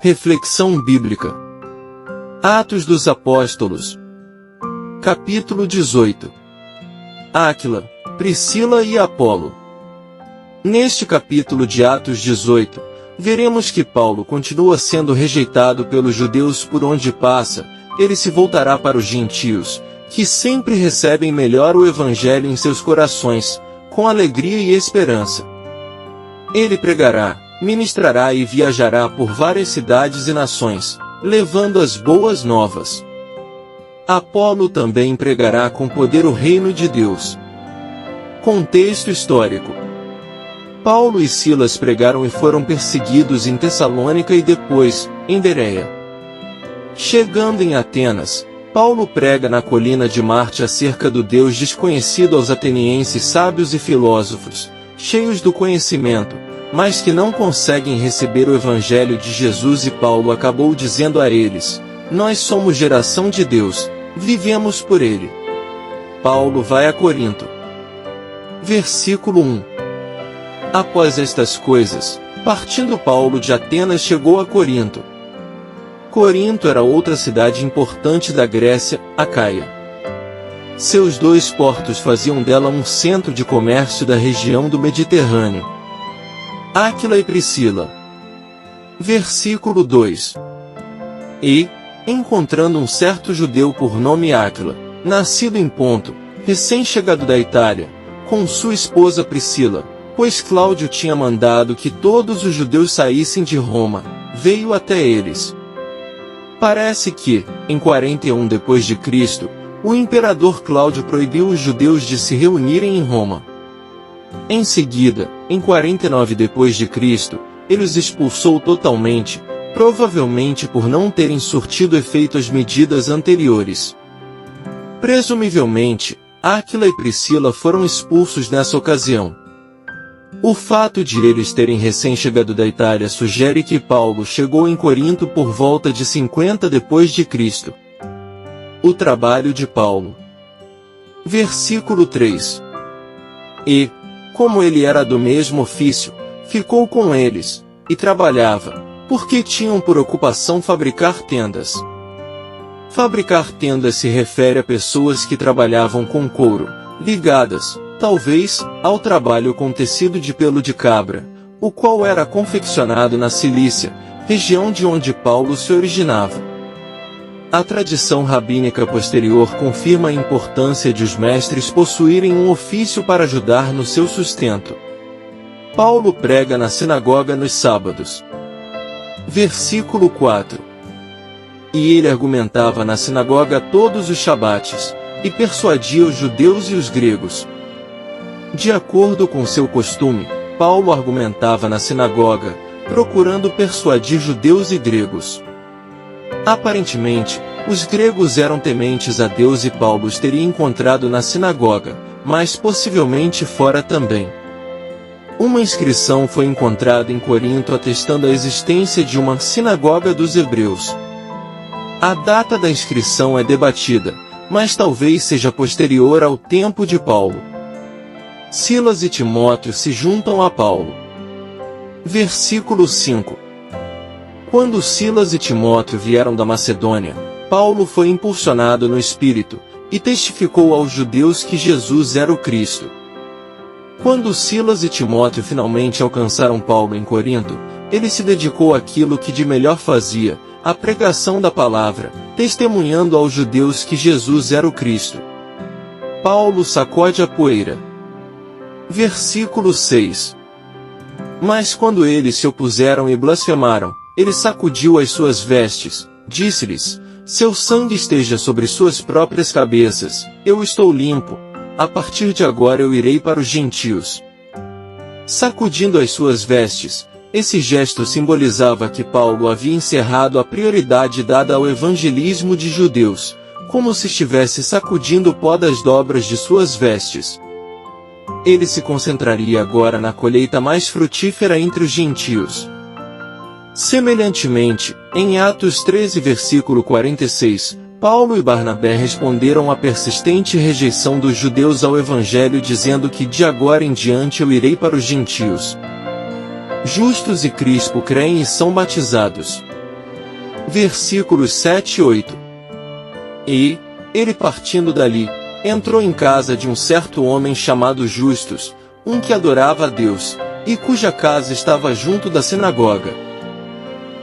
Reflexão bíblica. Atos dos Apóstolos. Capítulo 18. Áquila, Priscila e Apolo. Neste capítulo de Atos 18, veremos que Paulo continua sendo rejeitado pelos judeus por onde passa. Ele se voltará para os gentios, que sempre recebem melhor o evangelho em seus corações, com alegria e esperança. Ele pregará, ministrará e viajará por várias cidades e nações, levando as boas novas. Apolo também pregará com poder o reino de Deus. Contexto histórico. Paulo e Silas pregaram e foram perseguidos em Tessalônica e depois, em Bereia. Chegando em Atenas, Paulo prega na colina de Marte acerca do Deus desconhecido aos atenienses sábios e filósofos, cheios do conhecimento, mas que não conseguem receber o evangelho de Jesus, e Paulo acabou dizendo a eles: nós somos geração de Deus, vivemos por ele. Paulo vai a Corinto. Versículo 1. Após estas coisas, partindo Paulo de Atenas chegou a Corinto. Corinto era outra cidade importante da Grécia, Acaia. Seus dois portos faziam dela um centro de comércio da região do Mediterrâneo. Áquila e Priscila. Versículo 2. E, encontrando um certo judeu por nome Áquila, nascido em Ponto, recém-chegado da Itália, com sua esposa Priscila, pois Cláudio tinha mandado que todos os judeus saíssem de Roma, veio até eles. Parece que, em 41 d.C., o imperador Cláudio proibiu os judeus de se reunirem em Roma. Em seguida, em 49 d.C., ele os expulsou totalmente, provavelmente por não terem surtido efeito as medidas anteriores. Presumivelmente, Áquila e Priscila foram expulsos nessa ocasião. O fato de eles terem recém-chegado da Itália sugere que Paulo chegou em Corinto por volta de 50 d.C. O trabalho de Paulo. Versículo 3. E, como ele era do mesmo ofício, ficou com eles, e trabalhava, porque tinham por ocupação fabricar tendas. Fabricar tendas se refere a pessoas que trabalhavam com couro, ligadas, talvez, ao trabalho com tecido de pelo de cabra, o qual era confeccionado na Cilícia, região de onde Paulo se originava. A tradição rabínica posterior confirma a importância de os mestres possuírem um ofício para ajudar no seu sustento. Paulo prega na sinagoga nos sábados. Versículo 4. E ele argumentava na sinagoga todos os shabates, e persuadia os judeus e os gregos. De acordo com seu costume, Paulo argumentava na sinagoga, procurando persuadir judeus e gregos. Aparentemente, os gregos eram tementes a Deus e Paulo os teria encontrado na sinagoga, mas possivelmente fora também. Uma inscrição foi encontrada em Corinto atestando a existência de uma sinagoga dos hebreus. A data da inscrição é debatida, mas talvez seja posterior ao tempo de Paulo. Silas e Timóteo se juntam a Paulo. Versículo 5. Quando Silas e Timóteo vieram da Macedônia, Paulo foi impulsionado no Espírito, e testificou aos judeus que Jesus era o Cristo. Quando Silas e Timóteo finalmente alcançaram Paulo em Corinto, ele se dedicou àquilo que de melhor fazia, a pregação da palavra, testemunhando aos judeus que Jesus era o Cristo. Paulo sacode a poeira. Versículo 6. Mas quando eles se opuseram e blasfemaram, ele sacudiu as suas vestes, disse-lhes: seu sangue esteja sobre suas próprias cabeças, eu estou limpo, a partir de agora eu irei para os gentios. Sacudindo as suas vestes, esse gesto simbolizava que Paulo havia encerrado a prioridade dada ao evangelismo de judeus, como se estivesse sacudindo o pó das dobras de suas vestes. Ele se concentraria agora na colheita mais frutífera entre os gentios. Semelhantemente, em Atos 13 versículo 46, Paulo e Barnabé responderam à persistente rejeição dos judeus ao evangelho dizendo que de agora em diante eu irei para os gentios. Justus e Crispo creem e são batizados. Versículos 7 e 8. E, ele partindo dali, entrou em casa de um certo homem chamado Justus, um que adorava a Deus, e cuja casa estava junto da sinagoga.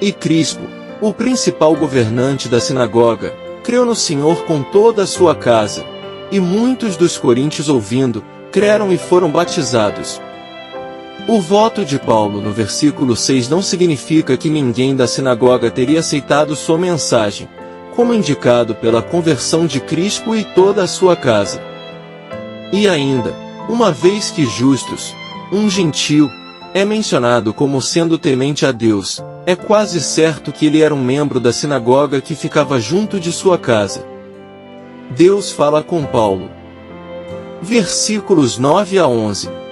E Crispo, o principal governante da sinagoga, creu no Senhor com toda a sua casa, e muitos dos coríntios ouvindo, creram e foram batizados. O voto de Paulo no versículo 6 não significa que ninguém da sinagoga teria aceitado sua mensagem, como indicado pela conversão de Crispo e toda a sua casa. E ainda, uma vez que Justus, um gentio, é mencionado como sendo temente a Deus, é quase certo que ele era um membro da sinagoga que ficava junto de sua casa. Deus fala com Paulo. Versículos 9 a 11.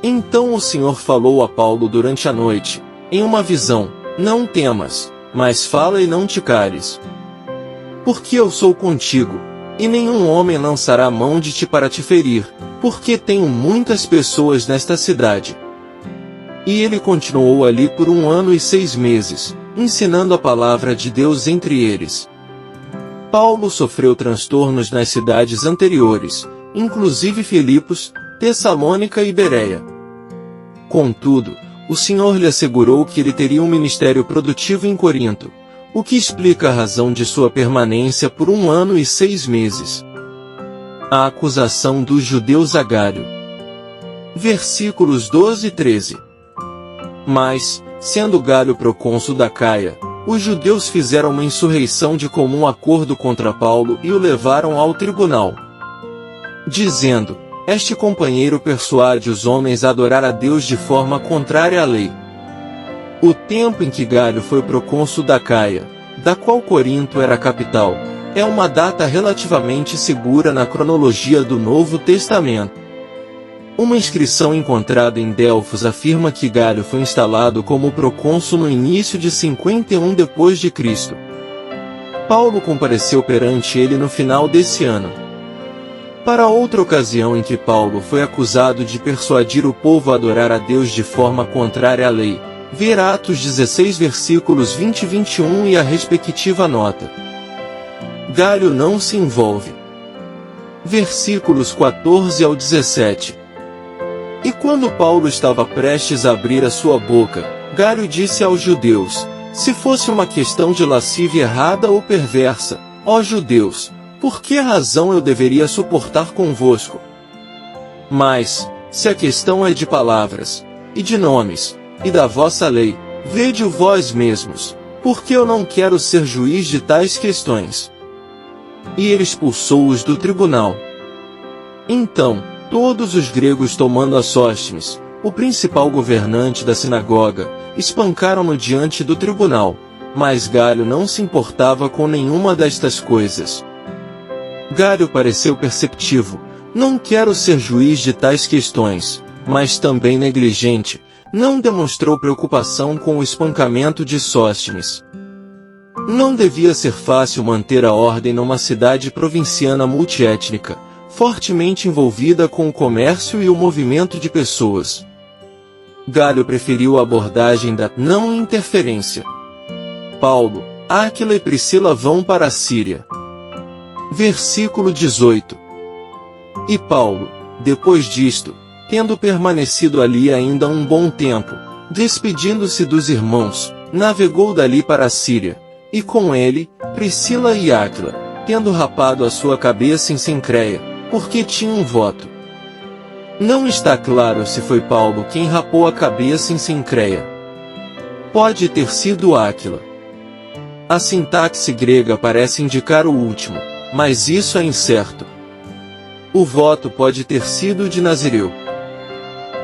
Então o Senhor falou a Paulo durante a noite, em uma visão: não temas, mas fala e não te cales. Porque eu sou contigo, e nenhum homem lançará a mão de ti para te ferir, porque tenho muitas pessoas nesta cidade. E ele continuou ali por 1 ano e 6 meses, ensinando a palavra de Deus entre eles. Paulo sofreu transtornos nas cidades anteriores, inclusive Filipos, Tessalônica e Bereia. Contudo, o Senhor lhe assegurou que ele teria um ministério produtivo em Corinto, o que explica a razão de sua permanência por 1 ano e 6 meses. A acusação dos judeus a Galho. Versículos 12 e 13. Mas, sendo Galho procônsul da Caia, os judeus fizeram uma insurreição de comum acordo contra Paulo e o levaram ao tribunal, dizendo: este companheiro persuade os homens a adorar a Deus de forma contrária à lei. O tempo em que Galho foi procônsul da Caia, da qual Corinto era a capital, é uma data relativamente segura na cronologia do Novo Testamento. Uma inscrição encontrada em Delfos afirma que Galho foi instalado como procônsul no início de 51 d.C. Paulo compareceu perante ele no final desse ano. Para outra ocasião em que Paulo foi acusado de persuadir o povo a adorar a Deus de forma contrária à lei, ver Atos 16 versículos 20 e 21 e a respectiva nota. Galho não se envolve. Versículos 14 ao 17. E quando Paulo estava prestes a abrir a sua boca, Galho disse aos judeus: se fosse uma questão de lascívia errada ou perversa, ó judeus, por que razão eu deveria suportar convosco? Mas, se a questão é de palavras, e de nomes, e da vossa lei, vede-o vós mesmos, porque eu não quero ser juiz de tais questões. E ele expulsou-os do tribunal. Então, todos os gregos tomando a Sóstenes, o principal governante da sinagoga, espancaram-no diante do tribunal, mas Galho não se importava com nenhuma destas coisas. Galho pareceu perceptivo: não quero ser juiz de tais questões, mas também negligente, não demonstrou preocupação com o espancamento de Sóstenes. Não devia ser fácil manter a ordem numa cidade provinciana multiétnica, fortemente envolvida com o comércio e o movimento de pessoas. Galho preferiu a abordagem da não interferência. Paulo, Áquila e Priscila vão para a Síria. Versículo 18. E Paulo, depois disto, tendo permanecido ali ainda um bom tempo, despedindo-se dos irmãos, navegou dali para a Síria, e com ele, Priscila e Áquila, tendo rapado a sua cabeça em Cencreia, porque tinha um voto. Não está claro se foi Paulo quem rapou a cabeça em Cencreia. Pode ter sido Áquila. A sintaxe grega parece indicar o último, mas isso é incerto. O voto pode ter sido de Nazireu.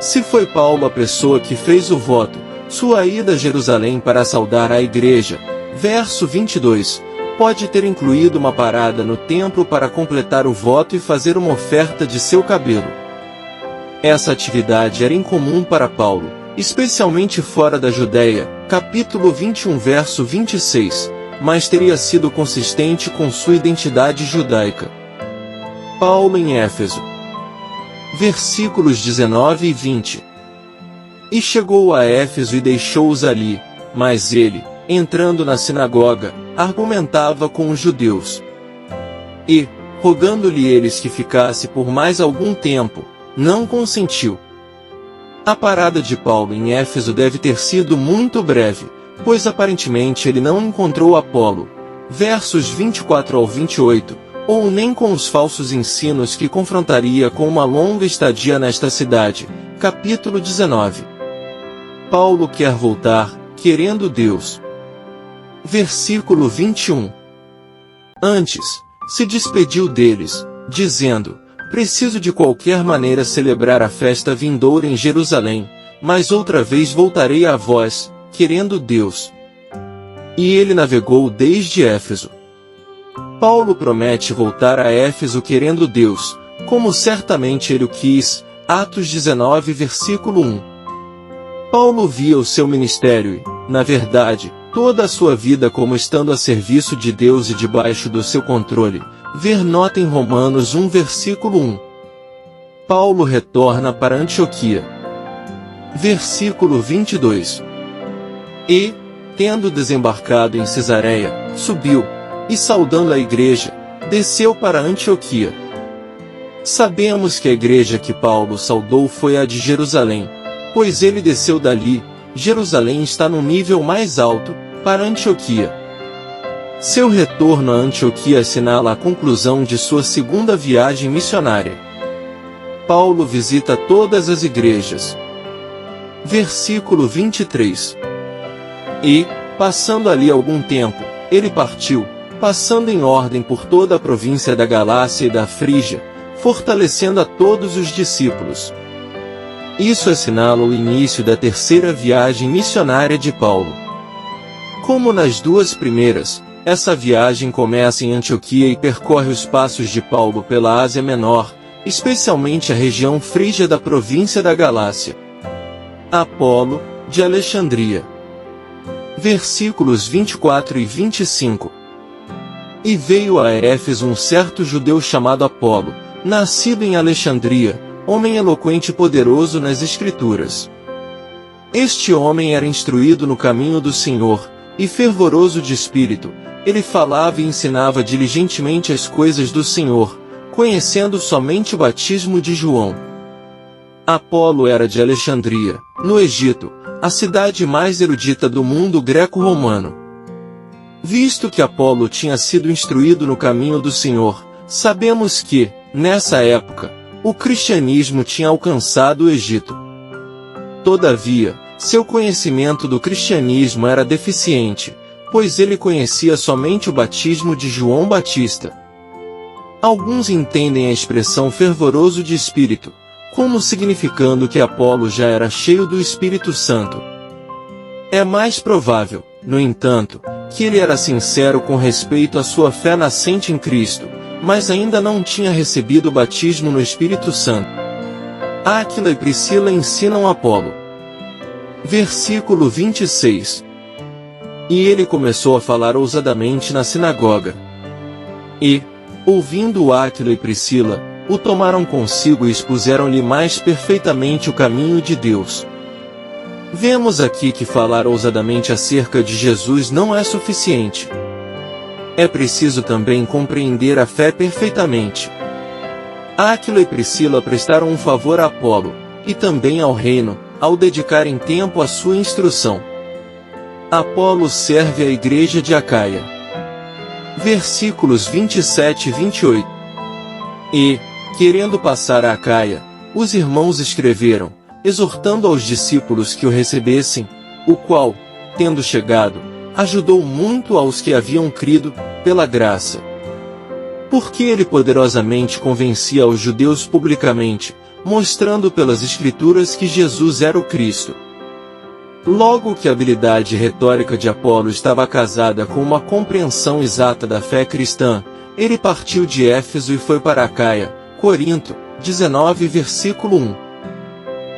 Se foi Paulo a pessoa que fez o voto, sua ida a Jerusalém para saudar a igreja, verso 22, pode ter incluído uma parada no templo para completar o voto e fazer uma oferta de seu cabelo. Essa atividade era incomum para Paulo, especialmente fora da Judéia, capítulo 21 verso 26, mas teria sido consistente com sua identidade judaica. Paulo em Éfeso. Versículos 19 e 20. E chegou a Éfeso e deixou-os ali, mas ele, entrando na sinagoga, argumentava com os judeus. E, rogando-lhe eles que ficasse por mais algum tempo, não consentiu. A parada de Paulo em Éfeso deve ter sido muito breve, pois aparentemente ele não encontrou Apolo, versos 24 ao 28, ou nem com os falsos ensinos que confrontaria com uma longa estadia nesta cidade, capítulo 19. Paulo quer voltar, querendo Deus. Versículo 21. Antes, se despediu deles, dizendo: preciso de qualquer maneira celebrar a festa vindoura em Jerusalém, mas outra vez voltarei a vós, querendo Deus. E ele navegou desde Éfeso. Paulo promete voltar a Éfeso querendo Deus, como certamente ele o quis, Atos 19 versículo 1. Paulo via o seu ministério e, na verdade, toda a sua vida como estando a serviço de Deus e debaixo do seu controle. Ver nota em Romanos 1 versículo 1. Paulo retorna para Antioquia. Versículo 22. E, tendo desembarcado em Cesareia, subiu, e saudando a igreja, desceu para Antioquia. Sabemos que a igreja que Paulo saudou foi a de Jerusalém, pois ele desceu dali. Jerusalém está no nível mais alto, para Antioquia. Seu retorno a Antioquia assinala a conclusão de sua segunda viagem missionária. Paulo visita todas as igrejas. Versículo 23. E, passando ali algum tempo, ele partiu, passando em ordem por toda a província da Galácia e da Frígia, fortalecendo a todos os discípulos. Isso assinala o início da terceira viagem missionária de Paulo. Como nas duas primeiras, essa viagem começa em Antioquia e percorre os passos de Paulo pela Ásia Menor, especialmente a região frígia da província da Galácia. Apolo, de Alexandria. Versículos 24 e 25. E veio a Éfeso um certo judeu chamado Apolo, nascido em Alexandria, homem eloquente e poderoso nas Escrituras. Este homem era instruído no caminho do Senhor, e fervoroso de espírito, ele falava e ensinava diligentemente as coisas do Senhor, conhecendo somente o batismo de João. Apolo era de Alexandria, no Egito, a cidade mais erudita do mundo greco-romano. Visto que Apolo tinha sido instruído no caminho do Senhor, sabemos que, nessa época, o cristianismo tinha alcançado o Egito. Todavia, seu conhecimento do cristianismo era deficiente, pois ele conhecia somente o batismo de João Batista. Alguns entendem a expressão fervoroso de espírito, como significando que Apolo já era cheio do Espírito Santo. É mais provável, no entanto, que ele era sincero com respeito à sua fé nascente em Cristo, mas ainda não tinha recebido o batismo no Espírito Santo. Áquila e Priscila ensinam Apolo. Versículo 26. E ele começou a falar ousadamente na sinagoga. E, ouvindo Áquila e Priscila, o tomaram consigo e expuseram-lhe mais perfeitamente o caminho de Deus. Vemos aqui que falar ousadamente acerca de Jesus não é suficiente. É preciso também compreender a fé perfeitamente. Áquila e Priscila prestaram um favor a Apolo, e também ao reino, ao dedicarem tempo à sua instrução. Apolo serve a igreja de Acaia. Versículos 27 e 28. E, querendo passar a Acaia, os irmãos escreveram, exortando aos discípulos que o recebessem, o qual, tendo chegado, ajudou muito aos que haviam crido, pela graça. Porque ele poderosamente convencia os judeus publicamente, mostrando pelas Escrituras que Jesus era o Cristo. Logo que a habilidade retórica de Apolo estava casada com uma compreensão exata da fé cristã, ele partiu de Éfeso e foi para Acaia, Corinto, 19 versículo 1.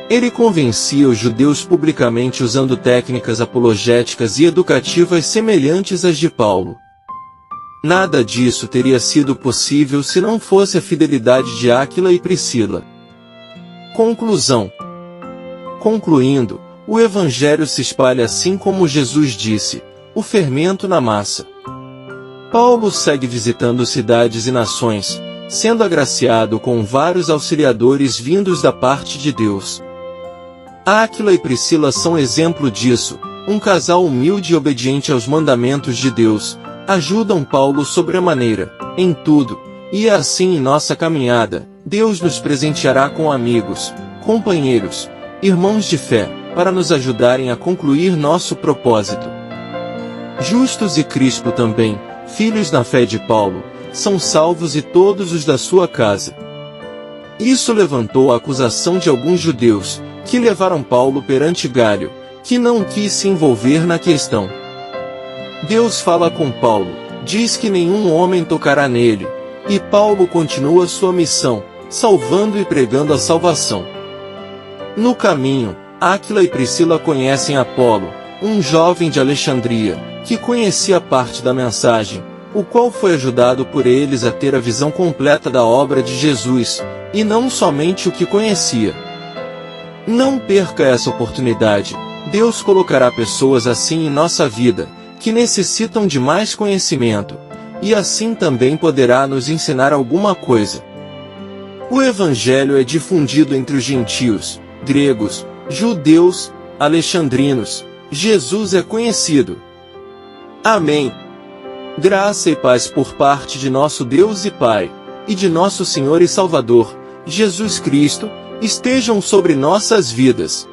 Ele convencia os judeus publicamente usando técnicas apologéticas e educativas semelhantes às de Paulo. Nada disso teria sido possível se não fosse a fidelidade de Áquila e Priscila. Conclusão. Concluindo, o Evangelho se espalha assim como Jesus disse, o fermento na massa. Paulo segue visitando cidades e nações, sendo agraciado com vários auxiliadores vindos da parte de Deus. Áquila e Priscila são exemplo disso, um casal humilde e obediente aos mandamentos de Deus, ajudam Paulo sobremaneira, em tudo, e é assim em nossa caminhada, Deus nos presenteará com amigos, companheiros, irmãos de fé, para nos ajudarem a concluir nosso propósito. Justus e Crispo também, filhos na fé de Paulo, são salvos e todos os da sua casa. Isso levantou a acusação de alguns judeus, que levaram Paulo perante Gálio, que não quis se envolver na questão. Deus fala com Paulo, diz que nenhum homem tocará nele, e Paulo continua sua missão, salvando e pregando a salvação. No caminho, Áquila e Priscila conhecem Apolo, um jovem de Alexandria, que conhecia parte da mensagem, o qual foi ajudado por eles a ter a visão completa da obra de Jesus, e não somente o que conhecia. Não perca essa oportunidade, Deus colocará pessoas assim em nossa vida, que necessitam de mais conhecimento, e assim também poderá nos ensinar alguma coisa. O Evangelho é difundido entre os gentios, gregos, judeus, alexandrinos, Jesus é conhecido. Amém. Graça e paz por parte de nosso Deus e Pai, e de nosso Senhor e Salvador, Jesus Cristo, estejam sobre nossas vidas.